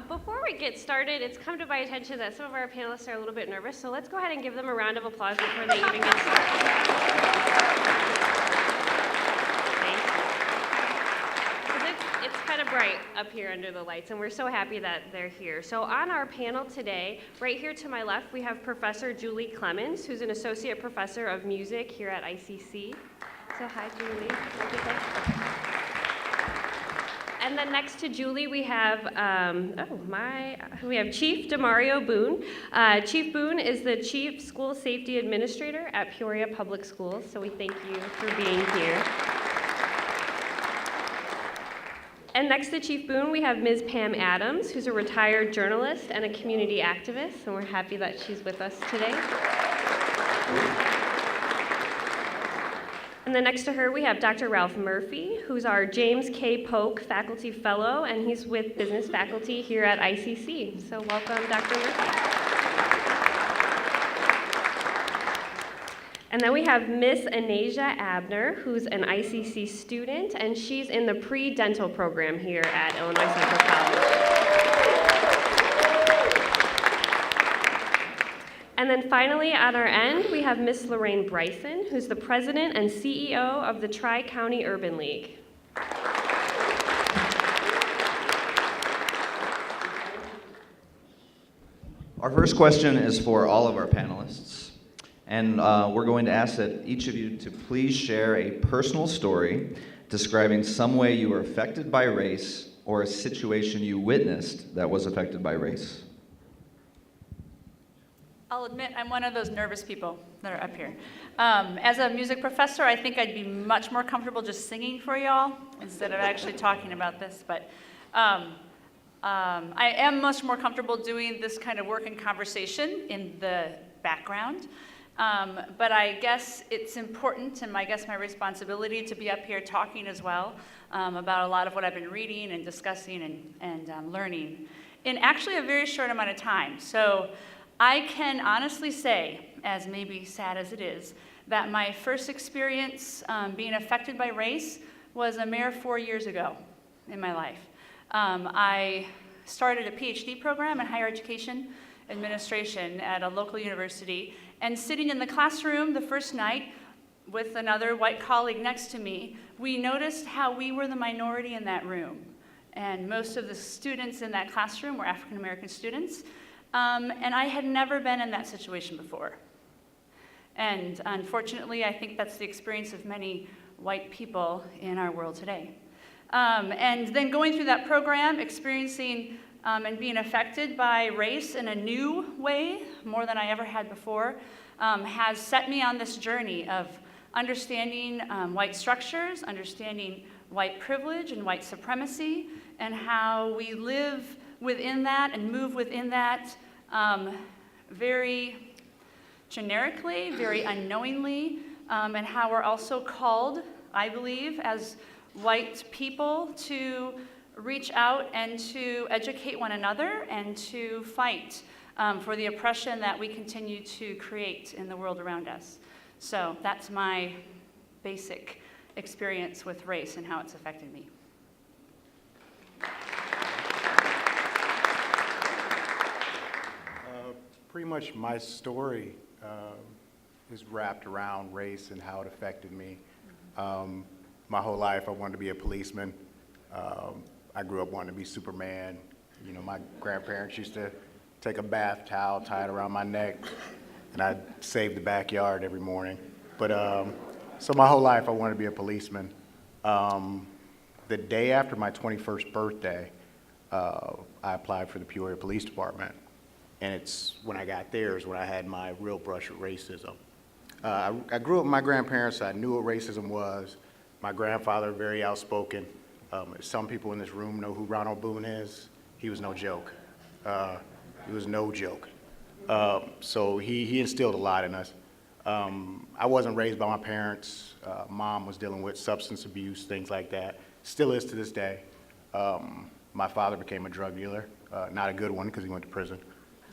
Before we get started, it's come to my attention that some of our panelists are a little bit nervous, so let's go ahead and give them a round of applause before they even get started. Thank you. 'Cause it's kind of bright up here under the lights, and we're so happy that they're here. So on our panel today, right here to my left, we have Professor Julie Clemens, who's an associate professor of music here at ICC. So hi, Julie. And then next to Julie, we have Chief Demario Boone. Chief Boone is the Chief School Safety Administrator at Peoria Public Schools, so we thank you for being here. And next to Chief Boone, we have Ms. Pam Adams, who's a retired journalist and a community activist, and we're happy that she's with us today. And then next to her, we have Dr. Ralph Murphy, who's our James K. Polk Faculty Fellow, and he's with business faculty here at ICC. So welcome, Dr. Murphy. And then we have Miss Annasia Abner, who's an ICC student, and she's in the pre-dental program here at Illinois Central College. And then finally, at our end, we have Miss Laraine Bryson, who's the president and CEO of the Tri-County Urban League. Our first question is for all of our panelists. And we're going to ask that each of you to please share a personal story describing some way you were affected by race or a situation you witnessed that was affected by race. I'll admit I'm one of those nervous people that are up here. As a music professor, I think I'd be much more comfortable just singing for y'all instead of actually talking about this. But I am much more comfortable doing this kind of work and conversation in the background. But I guess it's important, and I guess my responsibility to be up here talking as well about a lot of what I've been reading and discussing and learning in actually a very short amount of time. So I can honestly say, as maybe sad as it is, that my first experience being affected by race was a mere 4 years ago in my life. I started a PhD program in higher education administration at a local university, and sitting in the classroom the first night with another white colleague next to me, we noticed how we were the minority in that room. And most of the students in that classroom were African American students. And I had never been in that situation before. And unfortunately, I think that's the experience of many white people in our world today. And then going through that program, experiencing and being affected by race in a new way, more than I ever had before, has set me on this journey of understanding white structures, understanding white privilege and white supremacy, and how we live within that and move within that very generically, very unknowingly, and how we're also called, I believe, as white people to reach out and to educate one another and to fight for the oppression that we continue to create in the world around us. So that's my basic experience with race and how it's affected me. Pretty much my story is wrapped around race and how it affected me. My whole life I wanted to be a policeman. I grew up wanting to be Superman. You know, my grandparents used to take a bath towel, tie it around my neck, and I'd save the backyard every morning. But so my whole life I wanted to be a policeman. The day after my 21st birthday, I applied for the Peoria Police Department. And it's when I got there is when I had my real brush with racism. I grew up with my grandparents, so I knew what racism was. My grandfather, very outspoken. Some people in this room know who Ronald Boone is. He was no joke. He was no joke. So he instilled a lot in us. I wasn't raised by my parents. Mom was dealing with substance abuse, things like that. Still is to this day. My father became a drug dealer. Not a good one because he went to prison.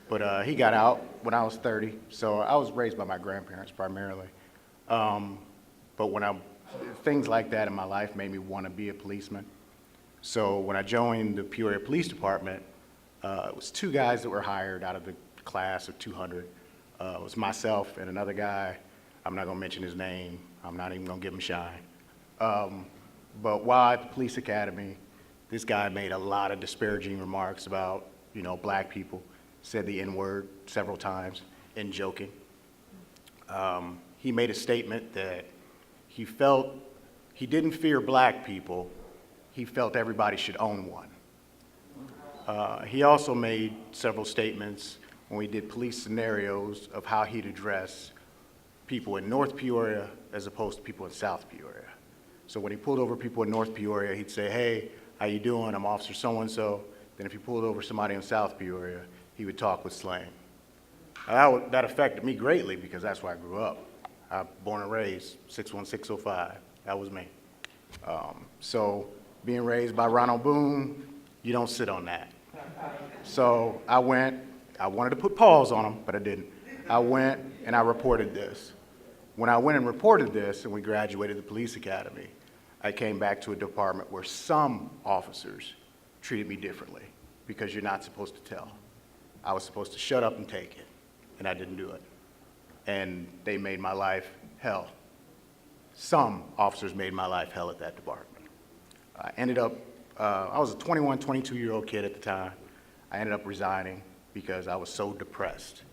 But he got out when I was 30, so I was raised by my grandparents primarily. But things like that in my life made me want to be a policeman. So when I joined the Peoria Police Department, it was 2 guys that were hired out of the class of 200. It was myself and another guy. I'm not gonna mention his name. I'm not even gonna give him shine. But while at the police academy, this guy made a lot of disparaging remarks about, black people, said the N-word several times in joking. He made a statement that he felt he didn't fear black people, he felt everybody should own one. He also made several statements when we did police scenarios of how he'd address people in North Peoria as opposed to people in South Peoria. So when he pulled over people in North Peoria, he'd say, "Hey, how you doing? I'm Officer so-and-so." Then if he pulled over somebody in South Peoria, he would talk with slang. That affected me greatly because that's where I grew up. I'm born and raised, 61605. That was me. So being raised by Ronald Boone, you don't sit on that. So I wanted to put pause on him, but I didn't. I went and I reported this. When I went and reported this and we graduated the police academy, I came back to a department where some officers treated me differently because you're not supposed to tell. I was supposed to shut up and take it, and I didn't do it. And they made my life hell. Some officers made my life hell at that department. I was a 21, 22-year-old kid at the time. I ended up resigning because I was so depressed.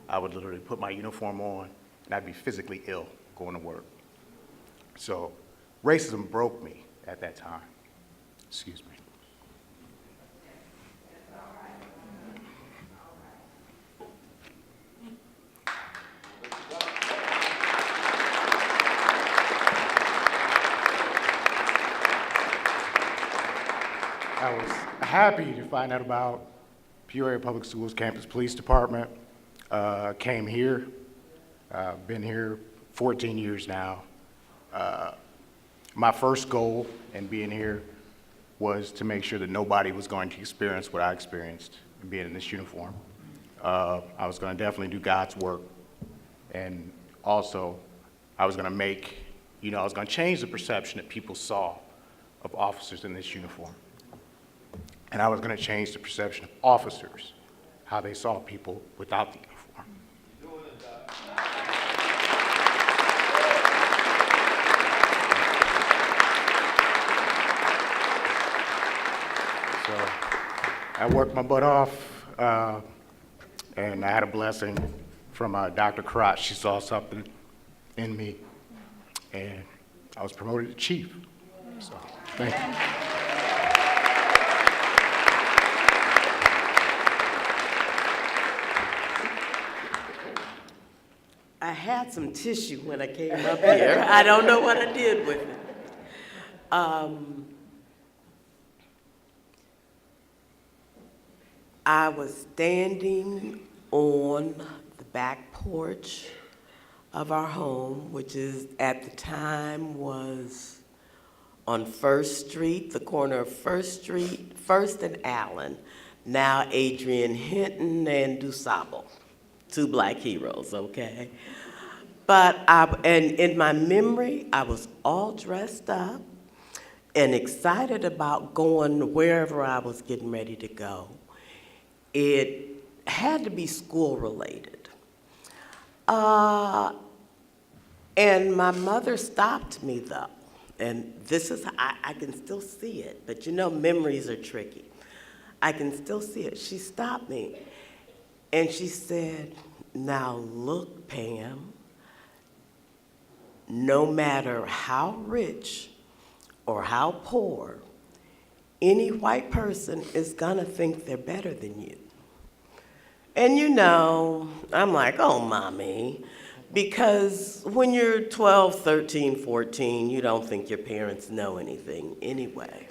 I would literally put my uniform on and I'd be physically ill going to work. So racism broke me at that time. Excuse me. I was happy to find out about Peoria Public Schools Campus Police Department. Came here, been here 14 years now. My first goal in being here was to make sure that nobody was going to experience what I experienced in being in this uniform. I was going to definitely do God's work, and also I was going to change the perception that people saw of officers in this uniform. And I was going to change the perception of officers, how they saw people without the uniform. So I worked my butt off, and I had a blessing from Dr. Karat. She saw something in me, and I was promoted to chief. So thank you. I had some tissue when I came up here. I don't know what I did with it. I was standing on the back porch of our home, which is at the time was on First Street, the corner of First Street, First and Allen, now Adrian Hinton and DuSable. 2 black heroes, okay? But and in my memory, I was all dressed up and excited about going wherever I was getting ready to go. It had to be school related. And my mother stopped me though. And this is, I can still see it, but memories are tricky. I can still see it. She stopped me. And she said, "Now look, Pam, no matter how rich or how poor, any white person is gonna think they're better than you." And I'm like, "Oh, mommy," because when you're 12, 13, 14, you don't think your parents know anything anyway.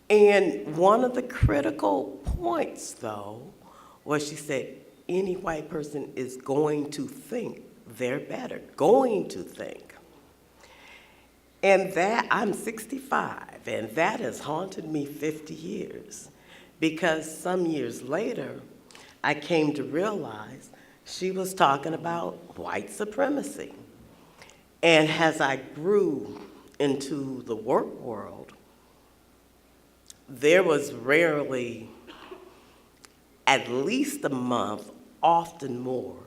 And one of the critical points, though, was she said, any white person is going to think they're better, going to think. And that, I'm 65, and that has haunted me 50 years, because some years later, I came to realize she was talking about white supremacy. And as I grew into the work world, there was rarely at least a month, often more,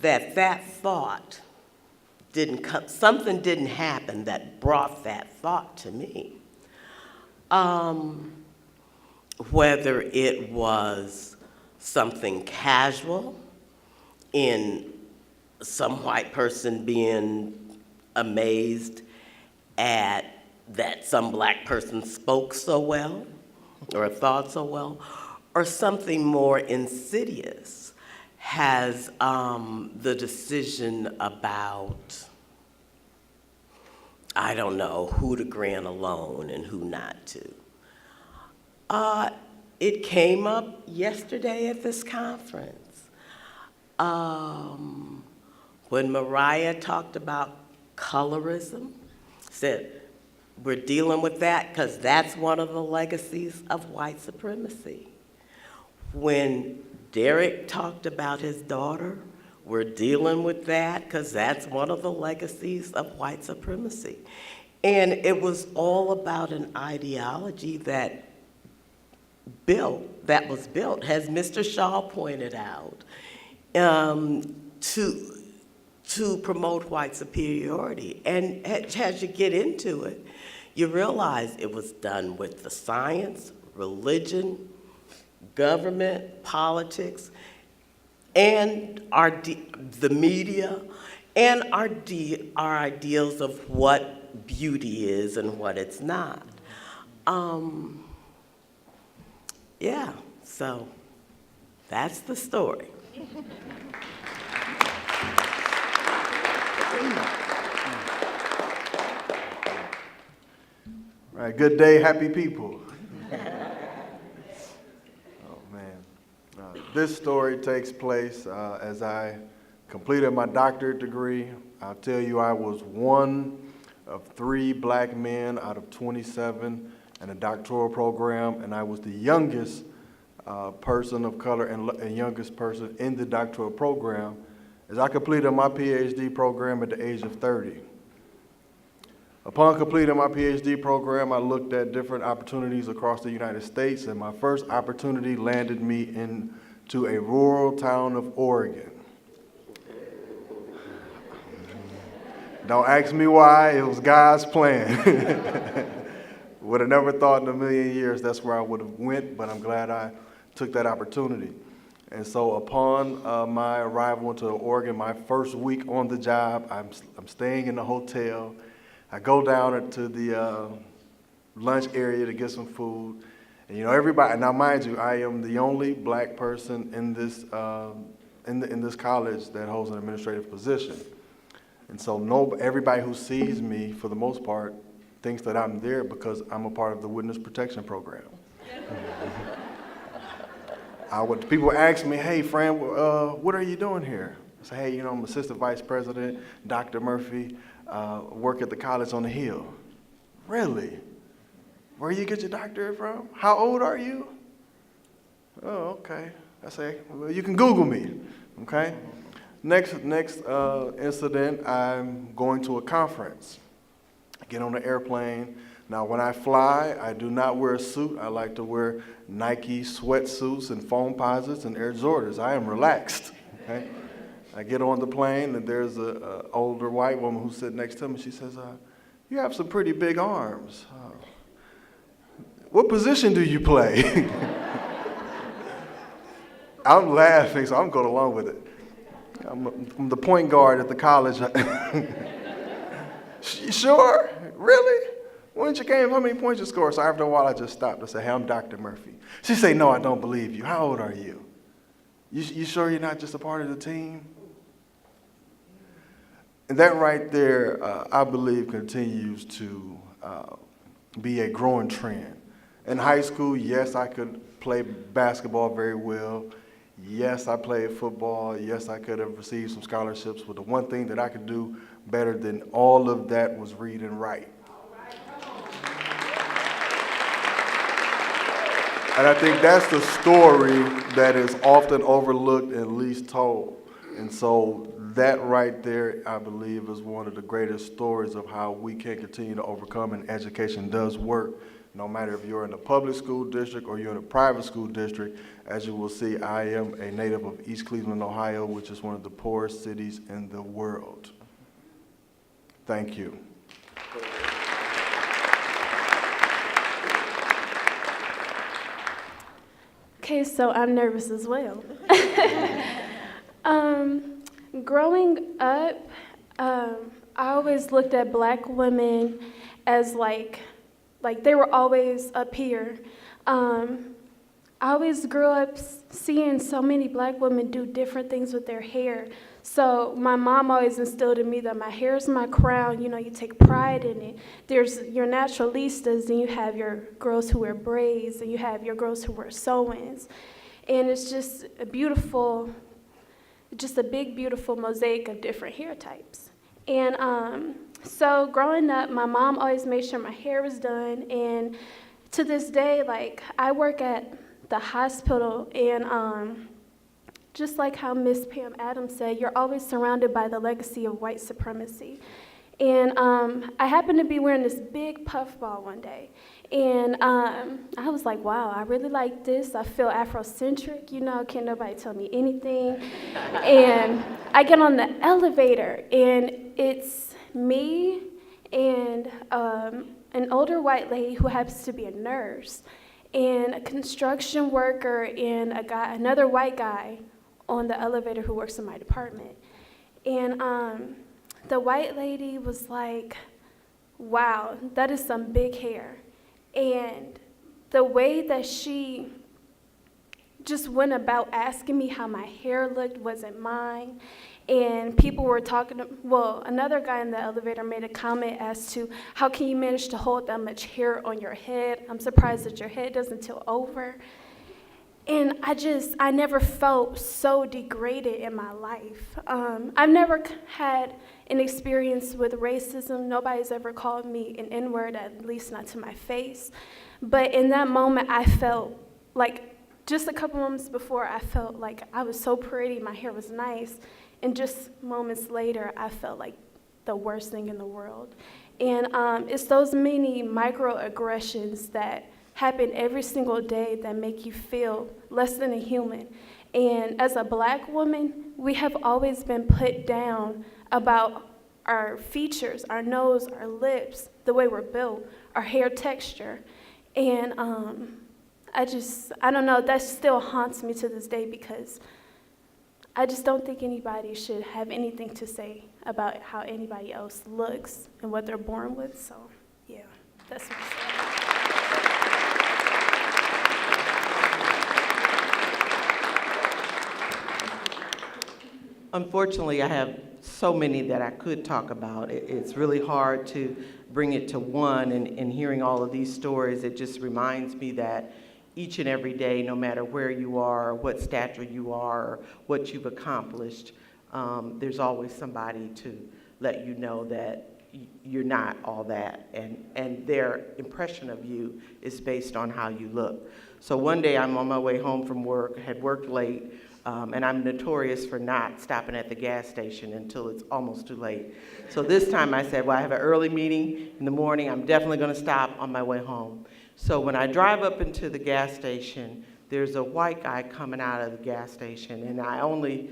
that thought didn't come, something didn't happen that brought that thought to me. Whether it was something casual in some white person being amazed at that some black person spoke so well or thought so well, or something more insidious has the decision about, I don't know, who to grant a loan and who not to. It came up yesterday at this conference. When Mariah talked about colorism, said, we're dealing with that because that's one of the legacies of white supremacy. When Derek talked about his daughter, we're dealing with that because that's one of the legacies of white supremacy. And it was all about an ideology that was built, as Mr. Shaw pointed out, to promote white superiority. And as you get into it, you realize it was done with the science, religion, government, politics, and the media, and our ideals of what beauty is and what it's not. Yeah, so that's the story. All right, good day, happy people. Oh, man. This story takes place as I completed my doctorate degree. I'll tell you, I was one of 3 black men out of 27 in a doctoral program, and I was the youngest person of color and youngest person in the doctoral program as I completed my PhD program at the age of 30. Upon completing my PhD program, I looked at different opportunities across the United States, and my first opportunity landed me into a rural town of Oregon. Don't ask me why, it was God's plan. Would have never thought in a million years that's where I would have went, but I'm glad I took that opportunity. And so upon my arrival into Oregon, my first week on the job, I'm staying in the hotel. I go down to the lunch area to get some food. And you know, everybody, now mind you, I am the only black person in this, in this college that holds an administrative position. And so everybody who sees me, for the most part, thinks that I'm there because I'm a part of the witness protection program. People ask me, hey, Fran, what are you doing here? I say, hey, you know, I'm assistant vice president, Dr. Murphy, work at the college on the Hill. Really? Where you get your doctorate from? How old are you? Oh, okay. I say, well, you can Google me, okay? Next incident, I'm going to a conference. I get on the airplane. Now, when I fly, I do not wear a suit. I like to wear Nike sweatsuits and foam posits and Air Jordans. I am relaxed, okay? I get on the plane, and there's an older white woman who's sitting next to me. She says, you have some pretty big arms. What position do you play? I'm laughing, so I'm going along with it. I'm the point guard at the college. Sure? Really? When you came, how many points you scored? So after a while, I just stopped and said, hey, I'm Dr. Murphy. She said, no, I don't believe you. How old are you? You sure you're not just a part of the team? And that right there, I believe, continues to be a growing trend. In high school, yes, I could play basketball very well. Yes, I played football. Yes, I could have received some scholarships. But the one thing that I could do better than all of that was read and write. And I think that's the story that is often overlooked and least told. And so that right there, I believe, is one of the greatest stories of how we can continue to overcome, and education does work. No matter if you're in a public school district or you're in a private school district. As you will see, I am a native of East Cleveland, Ohio, which is one of the poorest cities in the world. Thank you. Okay, so I'm nervous as well. Growing up, I always looked at black women as like they were always up here. I always grew up seeing so many black women do different things with their hair. So my mom always instilled in me that my hair is my crown. You know, you take pride in it. There's your naturalistas, and you have your girls who wear braids, and you have your girls who wear sew-ins. And it's just a beautiful, just a big, beautiful mosaic of different hair types. And so growing up, my mom always made sure my hair was done. And to this day, like, I work at the hospital, and just like how Miss Pam Adams said, you're always surrounded by the legacy of white supremacy. And I happened to be wearing this big puffball one day. And I was like, wow, I really like this. I feel Afrocentric, you know, can't nobody tell me anything. And I get on the elevator, and it's me and an older white lady who happens to be a nurse, and a construction worker, and another white guy on the elevator who works in my department. And the white lady was like, wow, that is some big hair. And the way that she just went about asking me how my hair looked wasn't mine. And people were talking, another guy in the elevator made a comment as to, how can you manage to hold that much hair on your head? I'm surprised that your head doesn't tilt over. And I never felt so degraded in my life. I've never had an experience with racism. Nobody's ever called me an N-word, at least not to my face. But in that moment, I felt like, just a couple moments before, I felt like I was so pretty, my hair was nice. And just moments later, I felt like the worst thing in the world. And it's those many microaggressions that happen every single day that make you feel less than a human. And as a black woman, we have always been put down about our features, our nose, our lips, the way we're built, our hair texture. And I don't know, that still haunts me to this day, because I just don't think anybody should have anything to say about how anybody else looks and what they're born with. So, yeah, that's what I say. Unfortunately, I have so many that I could talk about. It's really hard to bring it to one, and hearing all of these stories, it just reminds me that each and every day, no matter where you are, what stature you are, or what you've accomplished, there's always somebody to let you know that you're not all that, and their impression of you is based on how you look. So one day I'm on my way home from work, had worked late, and I'm notorious for not stopping at the gas station until it's almost too late. So this time I said, well, I have an early meeting in the morning, I'm definitely gonna stop on my way home. So when I drive up into the gas station, there's a white guy coming out of the gas station, and I only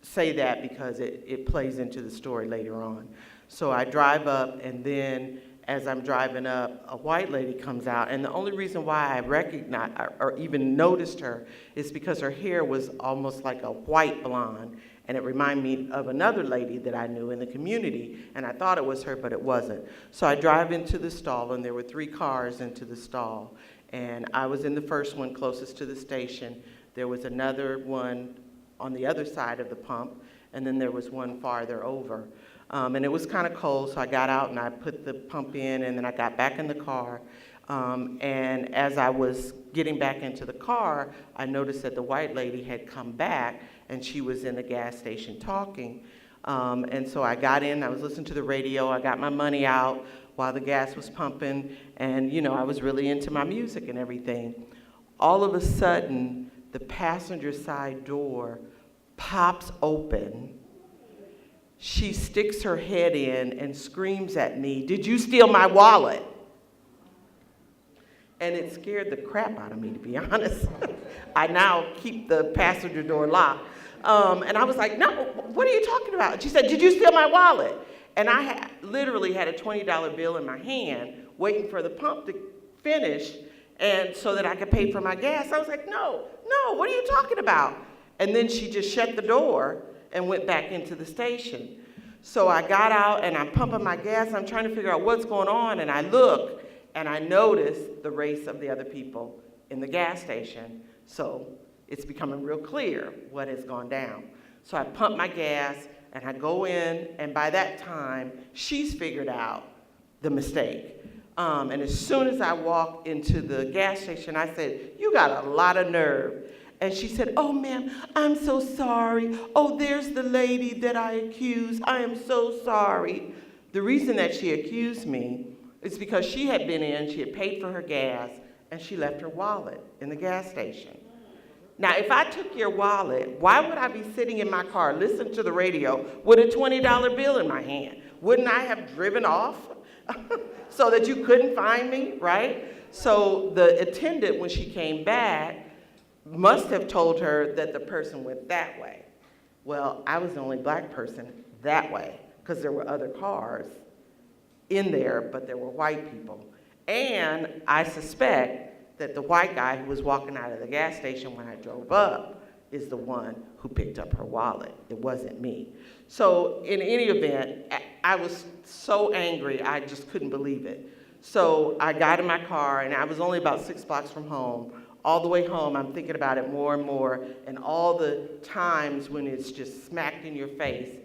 say that because it plays into the story later on. So I drive up, and then as I'm driving up, a white lady comes out, and the only reason why I recognized or even noticed her is because her hair was almost like a white blonde, and it reminded me of another lady that I knew in the community, and I thought it was her, but it wasn't. So I drive into the stall, and there were 3 cars into the stall, and I was in the first one closest to the station. There was another one on the other side of the pump, and then there was one farther over. And it was kind of cold, so I got out and I put the pump in, and then I got back in the car. And as I was getting back into the car, I noticed that the white lady had come back, and she was in the gas station talking. And so I got in, I was listening to the radio, I got my money out while the gas was pumping, and you know, I was really into my music and everything. All of a sudden, the passenger side door pops open. She sticks her head in and screams at me, "Did you steal my wallet?" And it scared the crap out of me, to be honest. I now keep the passenger door locked. And I was like, "No, what are you talking about?" And she said, "Did you steal my wallet?" And I literally had a $20 bill in my hand, waiting for the pump to finish, and so that I could pay for my gas. I was like, no, what are you talking about? And then she just shut the door and went back into the station. So I got out and I'm pumping my gas. I'm trying to figure out what's going on, and I look and I notice the race of the other people in the gas station. So it's becoming real clear what has gone down. So I pump my gas and I go in, and by that time, she's figured out the mistake. And as soon as I walked into the gas station, I said, "You got a lot of nerve." And she said, "Oh, ma'am, I'm so sorry. Oh, there's the lady that I accused. I am so sorry." The reason that she accused me is because she had been in, she had paid for her gas, and she left her wallet in the gas station. Now, if I took your wallet, why would I be sitting in my car listening to the radio with a $20 bill in my hand? Wouldn't I have driven off so that you couldn't find me, right? So the attendant, when she came back, must have told her that the person went that way. Well, I was the only black person that way, because there were other cars in there, but there were white people. And I suspect that the white guy who was walking out of the gas station when I drove up is the one who picked up her wallet. It wasn't me. So in any event, I was so angry, I just couldn't believe it. So I got in my car, and I was only about 6 blocks from home. All the way home, I'm thinking about it more and more, and all the times when it's just smacked in your face,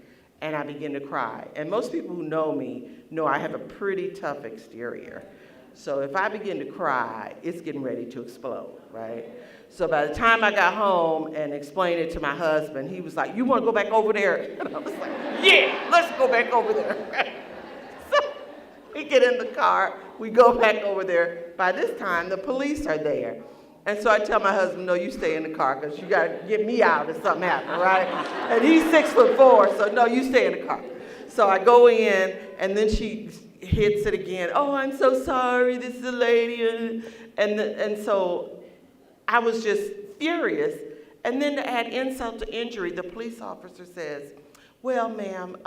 and I begin to cry. And most people who know me know I have a pretty tough exterior. So if I begin to cry, it's getting ready to explode, right? So by the time I got home and explained it to my husband, he was like, "You want to go back over there?" And I was like, "Yeah, let's go back over there." So we get in the car, we go back over there. By this time, the police are there. And so I tell my husband, "No, you stay in the car, because you got to get me out if something happens, right?" And he's 6'4", so no, you stay in the car. So I go in, and then she hits it again. "Oh, I'm so sorry, this is a lady." And so I was just furious. And then to add insult to injury, the police officer says, "Well, ma'am,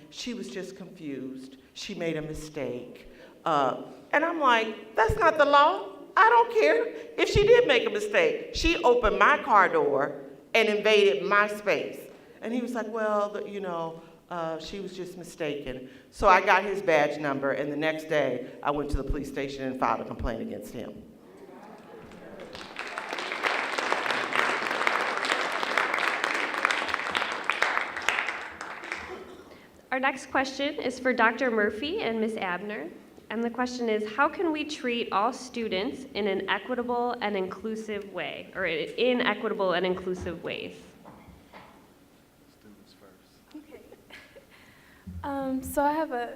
she was just confused. She made a mistake." And I'm like, that's not the law. I don't care if she did make a mistake. She opened my car door and invaded my space. And he was like, "Well, she was just mistaken." So I got his badge number, and the next day I went to the police station and filed a complaint against him. Our next question is for Dr. Murphy and Ms. Abner. And the question is, how can we treat all students in an equitable and inclusive way, or in equitable and inclusive ways? Students first. Okay. So I have a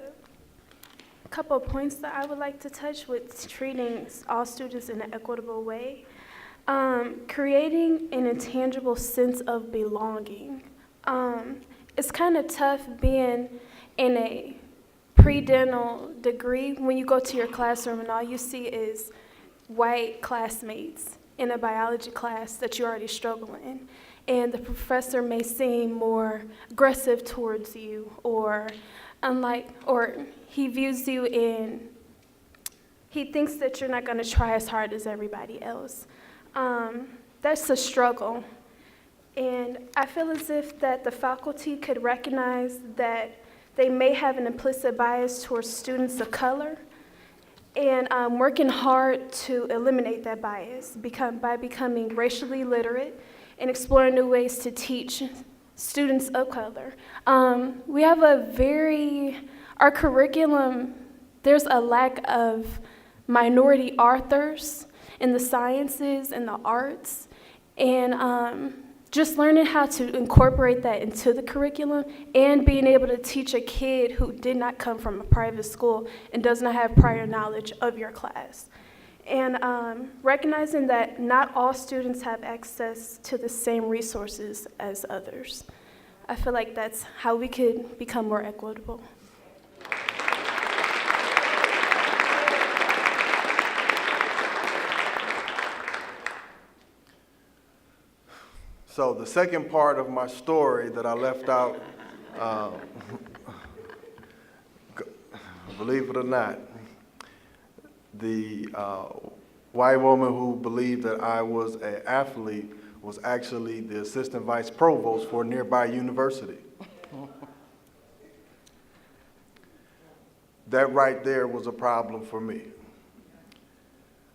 couple of points that I would like to touch with treating all students in an equitable way. Creating an intangible sense of belonging. It's kind of tough being in a pre-dental degree when you go to your classroom and all you see is white classmates in a biology class that you already struggle in. And the professor may seem more aggressive towards you, or he views you he thinks that you're not going to try as hard as everybody else. That's a struggle. And I feel as if that the faculty could recognize that they may have an implicit bias towards students of color, and working hard to eliminate that bias by becoming racially literate and exploring new ways to teach students of color. We have our curriculum, there's a lack of minority authors in the sciences and the arts, and just learning how to incorporate that into the curriculum and being able to teach a kid who did not come from a private school and does not have prior knowledge of your class. and recognizing that not all students have access to the same resources as others. I feel like that's how we could become more equitable. So the second part of my story that I left out, believe it or not, the white woman who believed that I was an athlete was actually the assistant vice provost for a nearby university. That right there was a problem for me.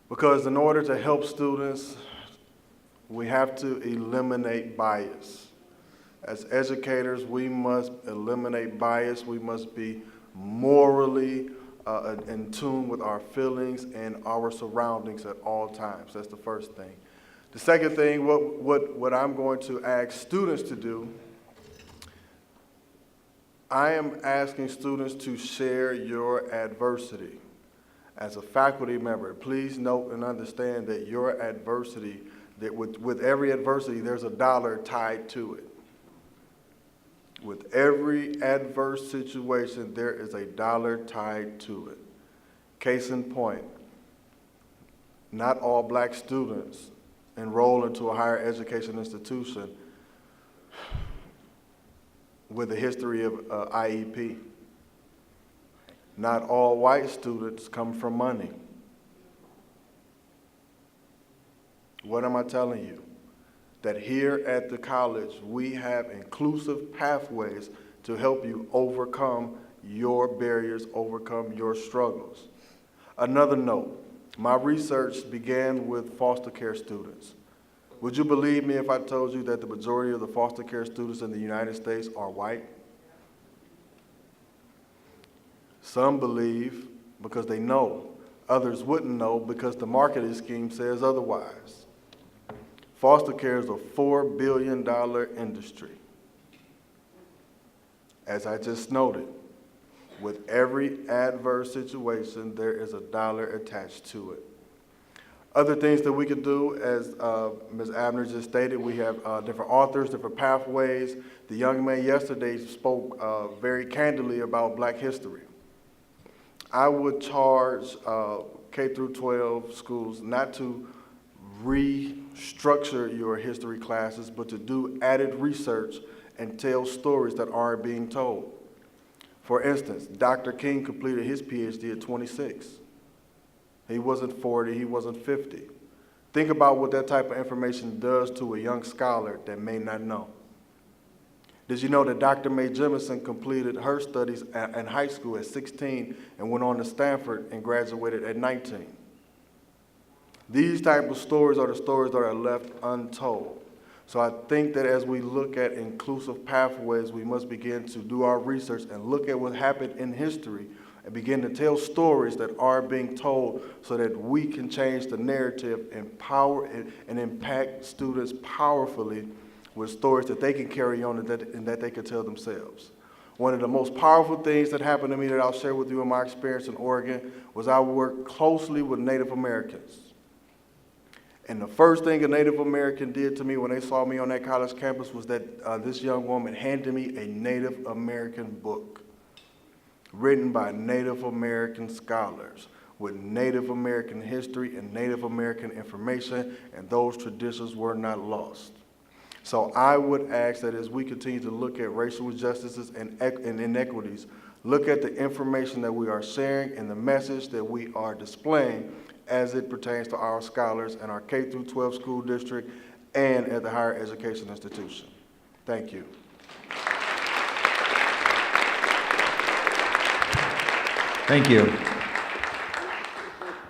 Because in order to help students, we have to eliminate bias. As educators, we must eliminate bias. We must be morally in tune with our feelings and our surroundings at all times. That's the first thing. The second thing, what I'm going to ask students to do, I am asking students to share your adversity. As a faculty member, please note and understand that your adversity, that with every adversity, there's a dollar tied to it. With every adverse situation, there is a dollar tied to it. Case in point, not all black students enroll into a higher education institution with a history of IEP. Not all white students come from money. What am I telling you? That here at the college, we have inclusive pathways to help you overcome your barriers, overcome your struggles. Another note, my research began with foster care students. Would you believe me if I told you that the majority of the foster care students in the United States are white? Some believe because they know. Others wouldn't know because the marketing scheme says otherwise. Foster care is a $4 billion industry. As I just noted, with every adverse situation, there is a dollar attached to it. Other things that we could do, as Ms. Abner just stated, we have different authors, different pathways. The young man yesterday spoke very candidly about Black history. I would charge K through 12 schools not to restructure your history classes, but to do added research and tell stories that aren't being told. For instance, Dr. King completed his PhD at 26. He wasn't 40, he wasn't 50. Think about what that type of information does to a young scholar that may not know. Did you know that Dr. Mae Jemison completed her studies in high school at 16 and went on to Stanford and graduated at 19? These type of stories are the stories that are left untold. So I think that as we look at inclusive pathways, we must begin to do our research and look at what happened in history and begin to tell stories that are being told so that we can change the narrative, empower and impact students powerfully with stories that they can carry on and that they can tell themselves. One of the most powerful things that happened to me that I'll share with you in my experience in Oregon was I worked closely with Native Americans. And the first thing a Native American did to me when they saw me on that college campus was that this young woman handed me a Native American book written by Native American scholars with Native American history and Native American information, and those traditions were not lost. So I would ask that as we continue to look at racial injustices and inequities, look at the information that we are sharing and the message that we are displaying as it pertains to our scholars in our K through 12 school district and at the higher education institution. Thank you. Thank you.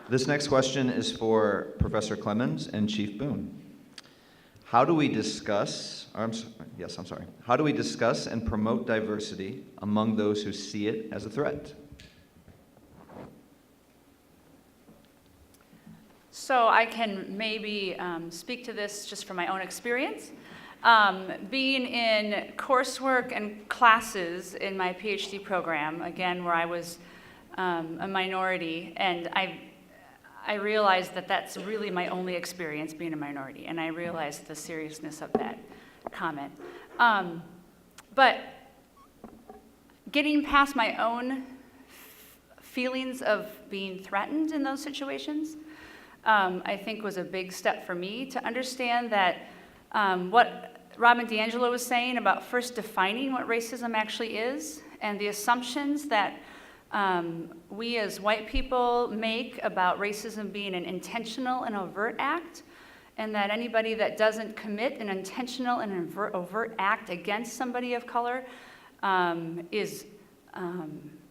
This next question is for Professor Clemens and Chief Boone. How do we discuss, how do we discuss and promote diversity among those who see it as a threat? So I can maybe speak to this just from my own experience. Being in coursework and classes in my PhD program, again, where I was a minority, and I I realized that that's really my only experience being a minority, and I realized the seriousness of that comment. But getting past my own feelings of being threatened in those situations, I think was a big step for me to understand that what Robin DiAngelo was saying about first defining what racism actually is, and the assumptions that we as white people make about racism being an intentional and overt act, and that anybody that doesn't commit an intentional and overt act against somebody of color is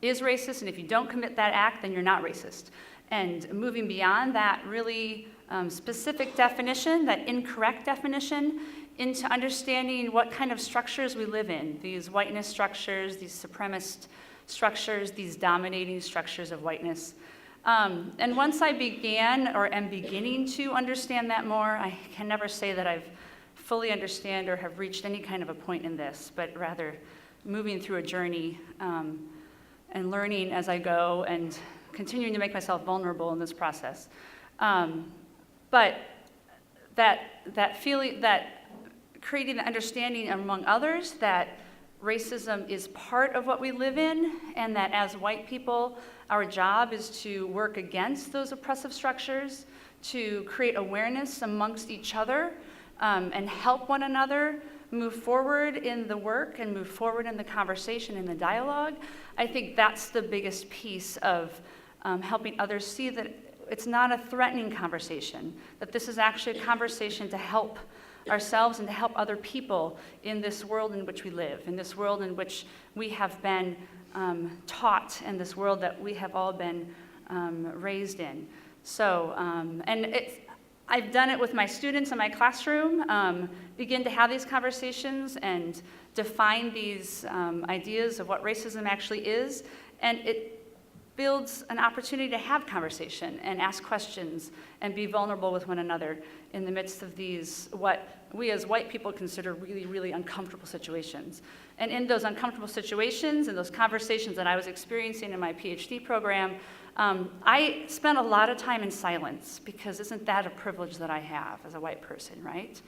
racist, and if you don't commit that act, then you're not racist. And moving beyond that really specific definition, that incorrect definition, into understanding what kind of structures we live in, these whiteness structures, these supremacist structures, these dominating structures of whiteness. And once I began, or am beginning to understand that more, I can never say that I've fully understand or have reached any kind of a point in this, but rather moving through a journey and learning as I go and continuing to make myself vulnerable in this process. But that feeling, that creating the understanding among others that racism is part of what we live in, and that as white people, our job is to work against those oppressive structures, to create awareness amongst each other, and help one another move forward in the work and move forward in the conversation and the dialogue. I think that's the biggest piece of helping others see that it's not a threatening conversation, that this is actually a conversation to help ourselves and to help other people in this world in which we live, in this world in which we have been taught, and this world that we have all been raised in. So, and I've done it with my students in my classroom, begin to have these conversations and define these ideas of what racism actually is, and it builds an opportunity to have conversation and ask questions and be vulnerable with one another in the midst of these, what we as white people consider really, really uncomfortable situations. And in those uncomfortable situations and those conversations that I was experiencing in my PhD program, I spent a lot of time in silence, because isn't that a privilege that I have as a white person, right?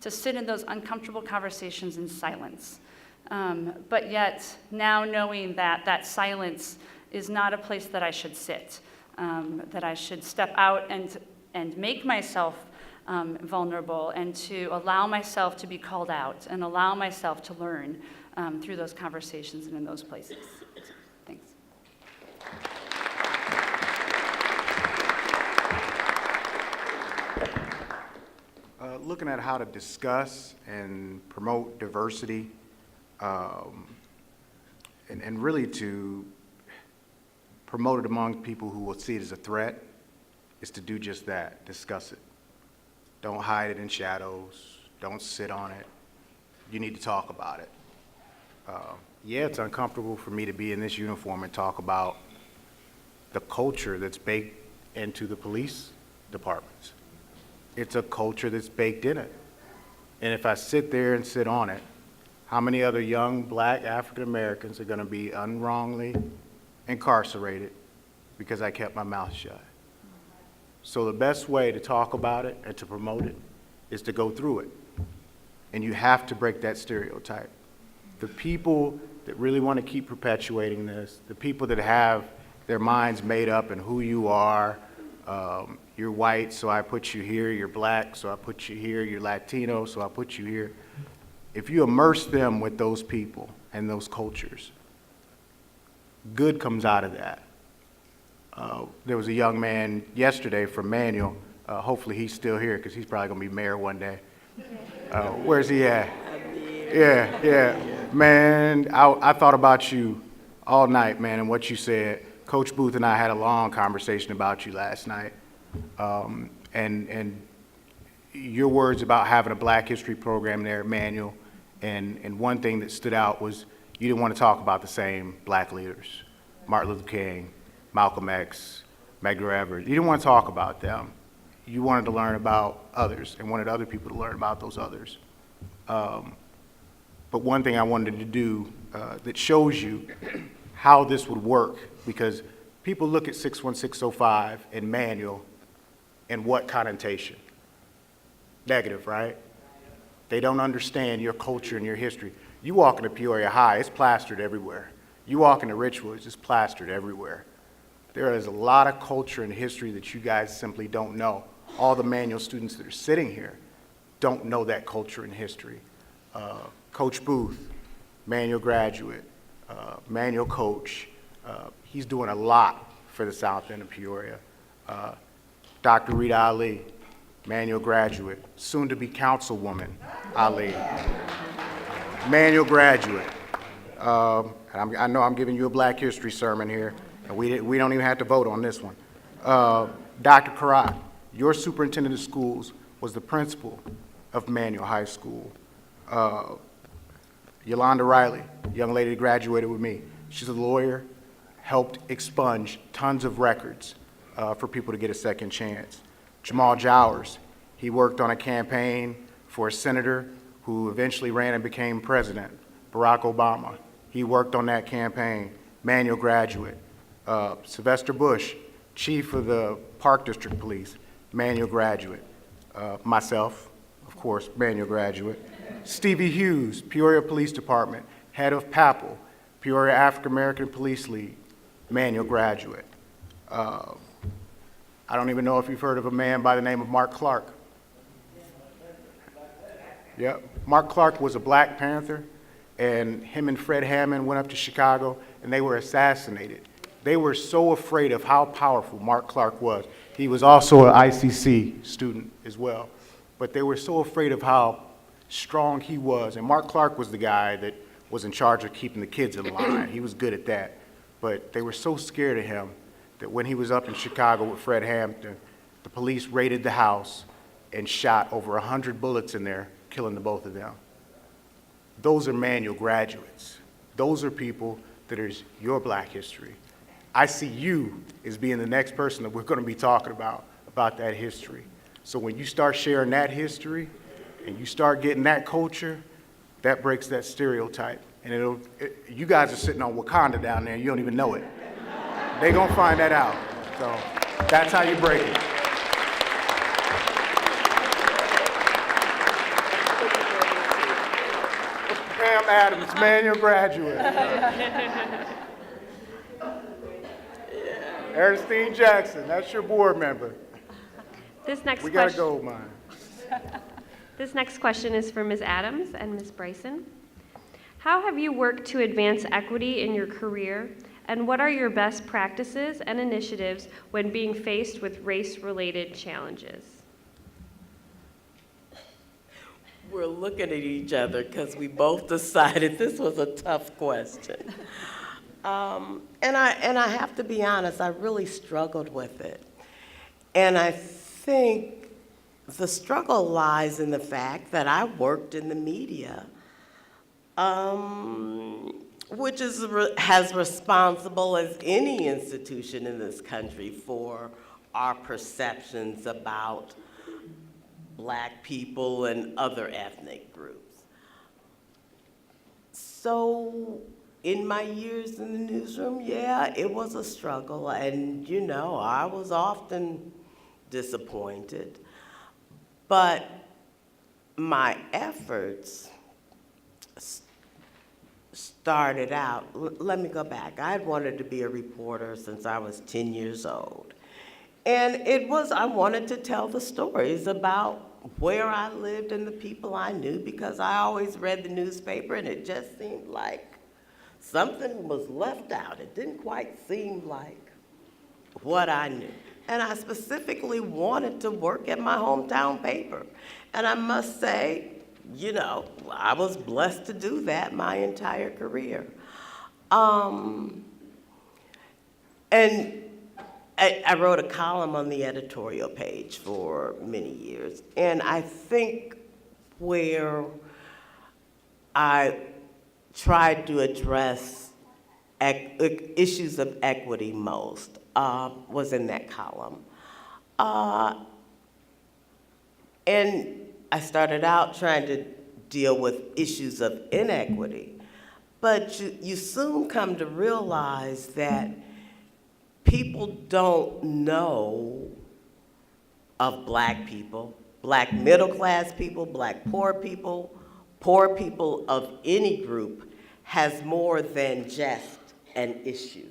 To sit in those uncomfortable conversations in silence. But yet, now knowing that that silence is not a place that I should sit, that I should step out and make myself vulnerable, and to allow myself to be called out and allow myself to learn through those conversations and in those places. Thanks. Looking at how to discuss and promote diversity, and really to promote it among people who will see it as a threat, is to do just that, discuss it. Don't hide it in shadows, don't sit on it. You need to talk about it. Yeah, it's uncomfortable for me to be in this uniform and talk about the culture that's baked into the police departments. It's a culture that's baked in it. And if I sit there and sit on it, how many other young black African Americans are going to be unwrongly incarcerated because I kept my mouth shut? So the best way to talk about it and to promote it is to go through it. And you have to break that stereotype. The people that really want to keep perpetuating this, the people that have their minds made up in who you are, you're white, so I put you here, you're black, so I put you here, you're Latino, so I put you here. If you immerse them with those people and those cultures, good comes out of that. There was a young man yesterday from Manual. Hopefully he's still here, because he's probably going to be mayor one day. Where's he at? Yeah. Man, I thought about you all night, man, and what you said. Coach Booth and I had a long conversation about you last night. And your words about having a Black History program there at Manual, and one thing that stood out was you didn't want to talk about the same black leaders, Martin Luther King, Malcolm X, Medgar Evers. You didn't want to talk about them. You wanted to learn about others and wanted other people to learn about those others. But one thing I wanted to do that shows you how this would work, because people look at 61605 and Manual In what connotation? Negative, right? They don't understand your culture and your history. You walk into Peoria High, it's plastered everywhere. You walk into Richwoods, it's plastered everywhere. There is a lot of culture and history that you guys simply don't know. All the manual students that are sitting here don't know that culture and history. Coach Booth, manual graduate, manual coach, he's doing a lot for the South End of Peoria. Dr. Rita Ali, manual graduate, soon to be councilwoman Ali, manual graduate. I know I'm giving you a Black History sermon here, and we don't even have to vote on this one. Dr. Karat, your superintendent of schools was the principal of Manual High School. Yolanda Riley, young lady that graduated with me, she's a lawyer, helped expunge tons of records for people to get a second chance. Jamal Jowers, he worked on a campaign for a senator who eventually ran and became president, Barack Obama. He worked on that campaign, manual graduate. Sylvester Bush, chief of the Park District Police, manual graduate. Myself, of course, manual graduate. Stevie Hughes, Peoria Police Department, head of PAPL, Peoria African American Police League, manual graduate. I don't even know if you've heard of a man by the name of Mark Clark. Yep, Mark Clark was a Black Panther, and him and Fred Hammond went up to Chicago, and they were assassinated. They were so afraid of how powerful Mark Clark was. He was also an ICC student as well, but they were so afraid of how strong he was, and Mark Clark was the guy that was in charge of keeping the kids in line. He was good at that, but they were so scared of him that when he was up in Chicago with Fred Hampton, the police raided the house and shot over 100 bullets in there, killing the both of them. Those are manual graduates. Those are people that is your Black history. I see you as being the next person that we're going to be talking about that history. So when you start sharing that history and you start getting that culture, that breaks that stereotype. And you guys are sitting on Wakanda down there, and you don't even know it. They're going to find that out. So that's how you break it. Pam Adams, manual graduate. Ernestine Jackson, that's your board member. This next We got a question. gold mine. This next question is for Ms. Adams and Ms. Bryson. How have you worked to advance equity in your career, and what are your best practices and initiatives when being faced with race-related challenges? We're looking at each other because we both decided this was a tough question. And I have to be honest, I really struggled with it. And I think the struggle lies in the fact that I worked in the media, which is as responsible as any institution in this country for our perceptions about Black people and other ethnic groups. So in my years in the newsroom, yeah, it was a struggle, and you know, I was often disappointed. But my efforts started out, let me go back. I had wanted to be a reporter since I was 10 years old. And I wanted to tell the stories about where I lived and the people I knew, because I always read the newspaper and it just seemed like something was left out. It didn't quite seem like what I knew. And I specifically wanted to work at my hometown paper. And I must say, you know, I was blessed to do that my entire career. And I wrote a column on the editorial page for many years. And I think where I tried to address issues of equity most was in that column. And I started out trying to deal with issues of inequity, but you soon come to realize that people don't know of black people, black middle-class people, black poor people of any group has more than just an issue.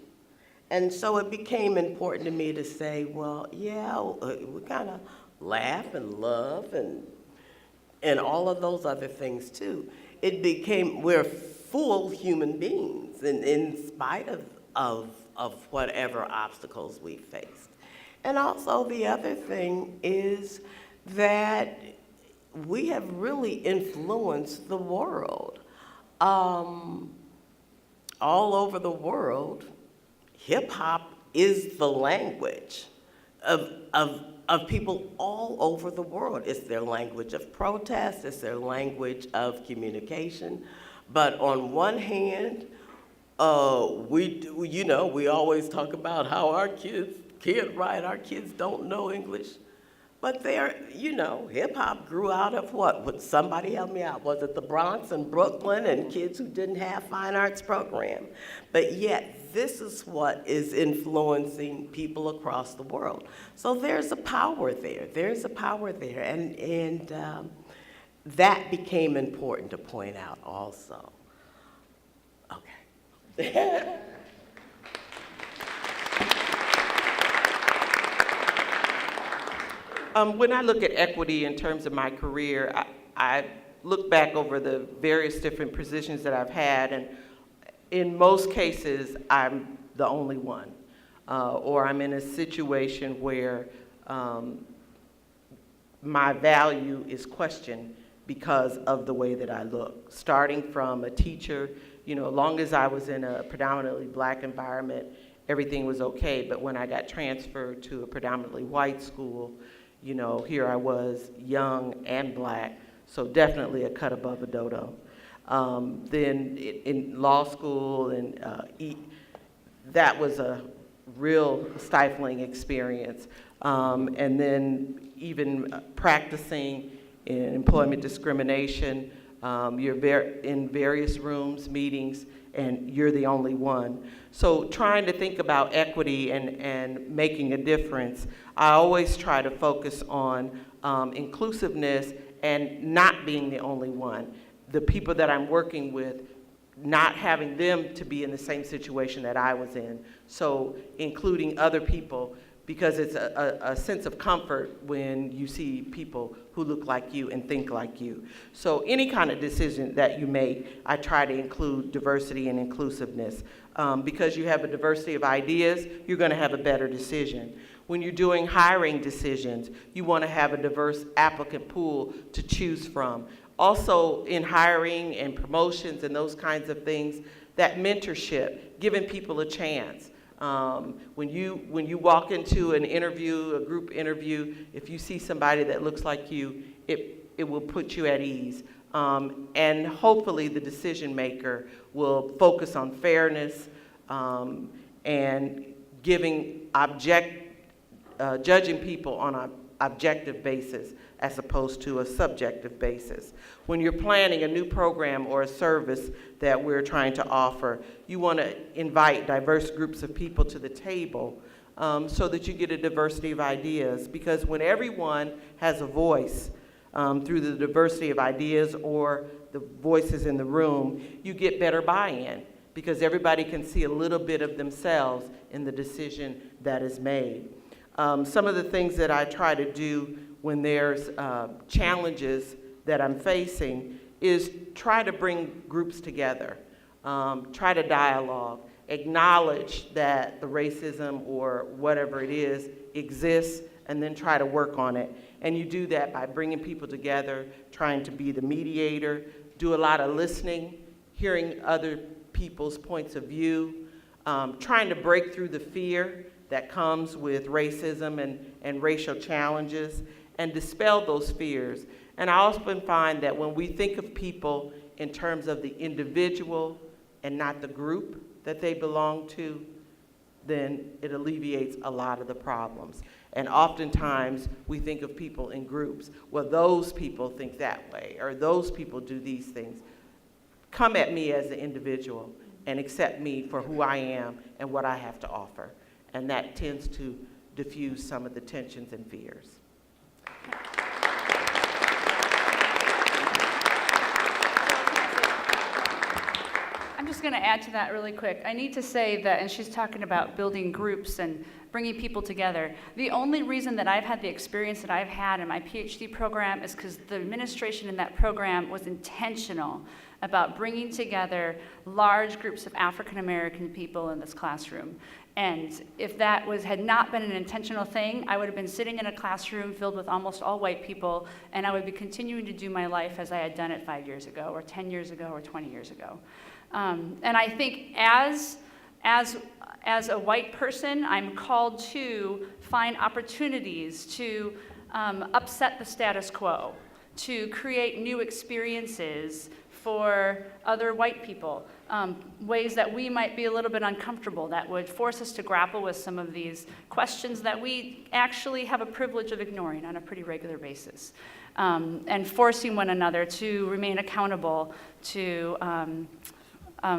And so it became important to me to say, well, yeah, we kind of laugh and love and all of those other things too. It became, we're full human beings in spite of whatever obstacles we faced. And also the other thing is that we have really influenced the world. All over the world, hip hop is the language of people all over the world. It's their language of protest, it's their language of communication. But on one hand, we always talk about how our kids can't write, our kids don't know English. But hip hop grew out of what? Would somebody help me out? Was it the Bronx and Brooklyn and kids who didn't have fine arts program? But yet, this is what is influencing people across the world. So there's a power there. There's a power there. And that became important to point out also. Okay. When I look at equity in terms of my career, I look back over the various different positions that I've had, and in most cases, I'm the only one. Or I'm in a situation where my value is questioned because of the way that I look. Starting from a teacher, as long as I was in a predominantly black environment, everything was okay. But when I got transferred to a predominantly white school, here I was, young and black, so definitely a cut above a dodo. Then in law school, and that was a real stifling experience. And then even practicing in employment discrimination, you're in various rooms, meetings, and you're the only one. So trying to think about equity and making a difference, I always try to focus on inclusiveness and not being the only one. The people that I'm working with, not having them to be in the same situation that I was in. So including other people, because it's a sense of comfort when you see people who look like you and think like you. So any kind of decision that you make, I try to include diversity and inclusiveness. Because you have a diversity of ideas, you're gonna have a better decision. When you're doing hiring decisions, you wanna have a diverse applicant pool to choose from. Also in hiring and promotions and those kinds of things, that mentorship, giving people a chance. When you walk into an interview, a group interview, if you see somebody that looks like you, it will put you at ease. And hopefully the decision maker will focus on fairness and judging people on an objective basis as opposed to a subjective basis. When you're planning a new program or a service that we're trying to offer, you want to invite diverse groups of people to the table so that you get a diversity of ideas. Because when everyone has a voice through the diversity of ideas or the voices in the room, you get better buy-in because everybody can see a little bit of themselves in the decision that is made. Some of the things that I try to do when there's challenges that I'm facing is try to bring groups together, try to dialogue, acknowledge that the racism or whatever it is exists, and then try to work on it. And you do that by bringing people together, trying to be the mediator, do a lot of listening, hearing other people's points of view, trying to break through the fear that comes with racism and racial challenges, and dispel those fears. And I often find that when we think of people in terms of the individual and not the group that they belong to, then it alleviates a lot of the problems. And oftentimes we think of people in groups. Well, those people think that way, or those people do these things. Come at me as an individual and accept me for who I am and what I have to offer. And that tends to diffuse some of the tensions and fears. I'm just going to add to that really quick. I need to say that, and she's talking about building groups and bringing people together. The only reason that I've had the experience that I've had in my PhD program is because the administration in that program was intentional about bringing together large groups of African American people in this classroom. And if that had not been an intentional thing, I would have been sitting in a classroom filled with almost all white people, and I would be continuing to do my life as I had done it 5 years ago, or 10 years ago, or 20 years ago. And I think as a white person, I'm called to find opportunities to upset the status quo, to create new experiences for other white people, ways that we might be a little bit uncomfortable, that would force us to grapple with some of these questions that we actually have a privilege of ignoring on a pretty regular basis, and forcing one another to remain accountable to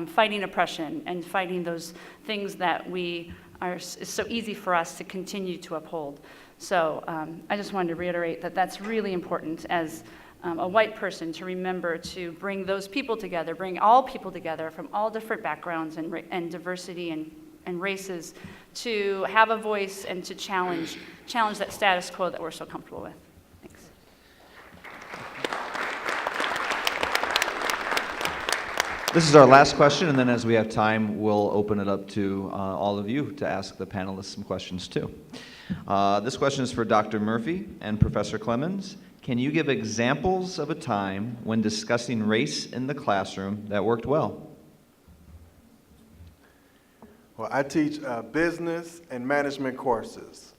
fighting oppression and fighting those things that it's so easy for us to continue to uphold. So I just wanted to reiterate that that's really important as a white person to remember to bring those people together, bring all people together from all different backgrounds and diversity and races, to have a voice and to challenge that status quo that we're so comfortable with. Thanks. This is our last question, and then as we have time, we'll open it up to all of you to ask the panelists some questions too. This question is for Dr. Murphy and Professor Clemens. Can you give examples of a time when discussing race in the classroom that worked well? Well, I teach business and management courses,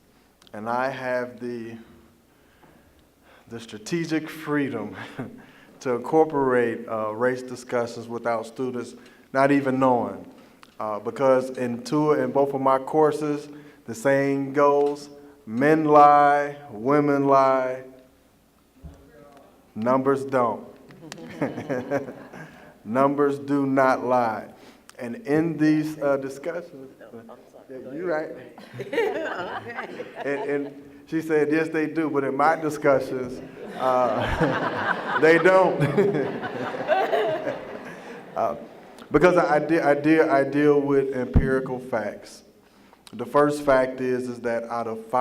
and I have the strategic freedom to incorporate race discussions without students not even knowing. Because in both of my courses, the saying goes, men lie, women lie, numbers don't. Numbers do not lie. And in these discussions, yeah, you're right. And she said, yes, they do, but in my discussions, they don't. Because I deal with empirical facts. The first fact is that out of